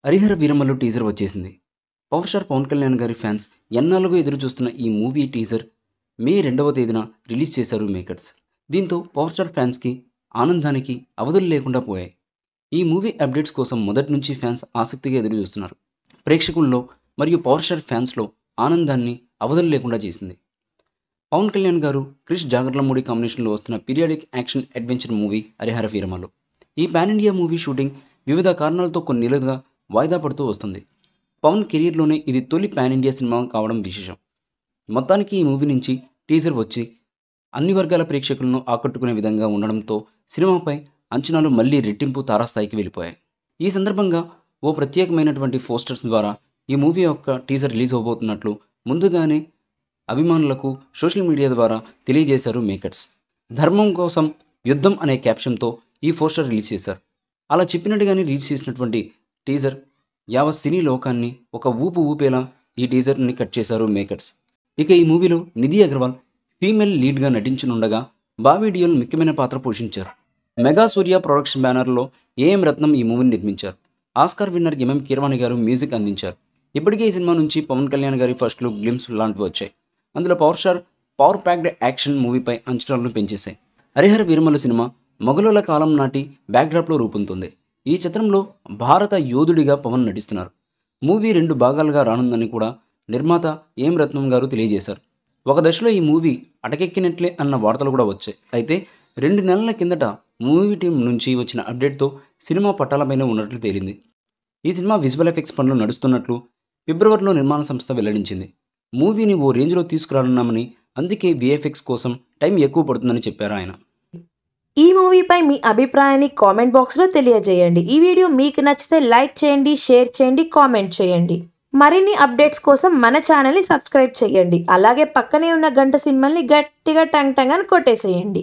Harihara Veeramallu teaser వచ్చేసింది. Power star Pawan Kalyan గారి fans ఎన్నాళ్ళుగా ఎదురు చూస్తున్న ఈ మూవీ టీజర్ మే 2వ తేదీన రిలీజ్ చేశారు మేకర్స్. దీంతో పవర్ స్టార్ ఫ్యాన్స్కి ఆనందానికి అవధులు లేకుండా పోయాయి. ఈ మూవీ అప్డేట్స్ కోసం మొదటి నుంచి ఫ్యాన్స్ ఆసక్తిగా ఎదురు చూస్తున్నారు. ప్రేక్షకుల్లో మరియు పవర్ స్టార్ ఫ్యాన్స్లో ఆనందాన్ని అవధులు లేకుండా చేసింది. పవన్ కళ్యాణ్ గారు క్రిష్ జాగర్లమూడి కాంబినేషన్లో వస్తున్న periodic action adventure movie Harihara Veeramallu. ఈ పాన్ ఇండియా మూవీ షూటింగ్ వివిధ కారణాలతో కొన్నేళ్లుగా వాయిదా పడుతూ వస్తుంది. పవన్ కెరీర్లోనే ఇది తొలి పాన్ ఇండియా సినిమా కావడం విశేషం. మొత్తానికి ఈ మూవీ నుంచి టీజర్ వచ్చి అన్ని వర్గాల ప్రేక్షకులను ఆకట్టుకునే విధంగా ఉండడంతో సినిమాపై అంచనాలు మళ్లీ రెట్టింపు తారాస్థాయికి వెళ్ళిపోయాయి. ఈ సందర్భంగా ఓ ప్రత్యేకమైనటువంటి పోస్టర్స్ ద్వారా ఈ మూవీ యొక్క టీజర్ రిలీజ్ అవబోతున్నట్లు ముందుగానే అభిమానులకు సోషల్ మీడియా ద్వారా తెలియజేశారు మేకర్స్. ధర్మం కోసం యుద్ధం అనే క్యాప్షన్తో ఈ పోస్టర్ రిలీజ్ చేశారు. అలా చెప్పినట్టుగానే రిలీజ్ చేసినటువంటి టీజర్ యావత్ సినీ లోకాన్ని ఒక ఊపు ఊపేలా ఈ టీజర్ని కట్ చేశారు మేకర్స్. ఇక ఈ మూవీలో నిధి అగర్వాల్ ఫీమేల్ లీడ్గా నటించనుండగా బాబీ డియోల్ ముఖ్యమైన పాత్ర పోషించారు. మెగా సూర్య ప్రొడక్షన్ బ్యానర్లో ఏఎం రత్నం ఈ మూవీని నిర్మించారు. ఆస్కార్ విన్నర్ ఎంఎం కీరవాణి గారు మ్యూజిక్ అందించారు. ఇప్పటికే ఈ సినిమా నుంచి పవన్ కళ్యాణ్ గారి ఫస్ట్ లుక్ గ్లిమ్స్ లాంటివి వచ్చాయి. అందులో power star power packed action మూవీపై అంచనాలను పెంచేశాయి. హరిహర వీరమల్లు సినిమా మొఘలుల కాలం నాటి బ్యాక్డ్రాప్లో రూపొందుతుంది. ఈ చిత్రంలో భారత యోధుడిగా పవన్ నటిస్తున్నారు. మూవీ 2 భాగాలుగా రానుందని కూడా నిర్మాత ఏం రత్నం గారు తెలియజేశారు. ఒక దశలో ఈ మూవీ అటకెక్కినట్లే అన్న వార్తలు కూడా వచ్చాయి. అయితే 2 నెలల కిందట మూవీ టీం నుంచి వచ్చిన అప్డేట్తో సినిమా పట్టాలపైన ఉన్నట్లు తేలింది. ఈ సినిమా విజువల్ ఎఫెక్ట్స్ పనులు నడుస్తున్నట్లు ఫిబ్రవరిలో నిర్మాణ సంస్థ వెల్లడించింది. మూవీని ఓ రేంజ్లో తీసుకురానున్నామని, అందుకే విఎఫ్ఎక్స్ కోసం టైం ఎక్కువ పడుతుందని చెప్పారు ఆయన. ఈ మూవీపై మీ అభిప్రాయాన్ని కామెంట్ బాక్స్లో తెలియజేయండి. ఈ వీడియో మీకు నచ్చితే లైక్ చేయండి, షేర్ చేయండి, కామెంట్ చేయండి. మరిన్ని అప్డేట్స్ కోసం మన ఛానల్ని సబ్స్క్రైబ్ చేయండి. అలాగే పక్కనే ఉన్న గంట సింబల్ని గట్టిగా టంగ్ టంగ్ అని కొట్టేసేయండి.